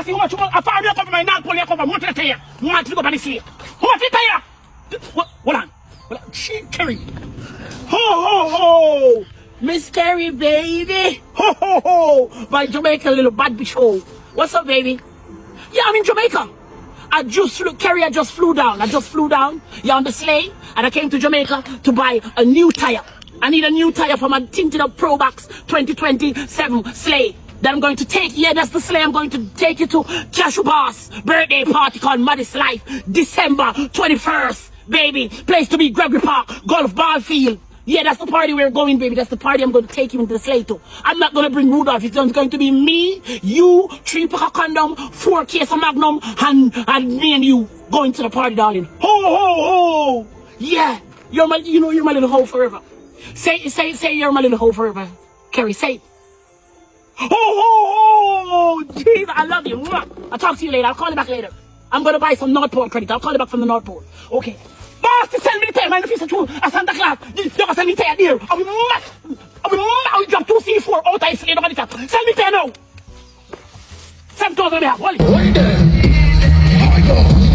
see how much I found you cover my non poly cover. What to tell you? What to go by the sleep? What to tell you? Hold on. She Carrie. Ho ho ho! Miss Carrie, baby. Ho ho ho! My Jamaica little bad bitch hole. What's up, baby? Yeah, I'm in Jamaica. Carrie, I just flew down. Yeah, on the sleigh, and I came to Jamaica to buy a new tire. I need a new tire for my tinted up Pro Box 2027 sleigh that I'm going to take. Yeah, that's the sleigh I'm going to take you to Cashew Boss birthday party called Modest Life, December 21st, baby. Place to be Gregory Park, golf ball field. Yeah, that's the party we're going, baby. That's the party I'm going to take you into the sleigh to. I'm not going to bring Rudolph. It's going to be me, you, 3 pack of condom, 4 case of Magnum, and me and you going to the party, darling. Ho, ho, ho. Yeah, you're my little hoe forever. Say you're my little hoe forever. Carrie, say it. Ho, ho, ho. Jeez, I love you. I'll talk to you later. I'll call you back later. I'm going to buy some North Pole credit. I'll call you back from the North Pole. Okay. Boss, to send me the tire, man. If it's true, a Santa Claus, you're going to send me the tire there. I will drop 2 C4 out of slave on the top. Send me the tire now. 7,000 on behalf. Hold it.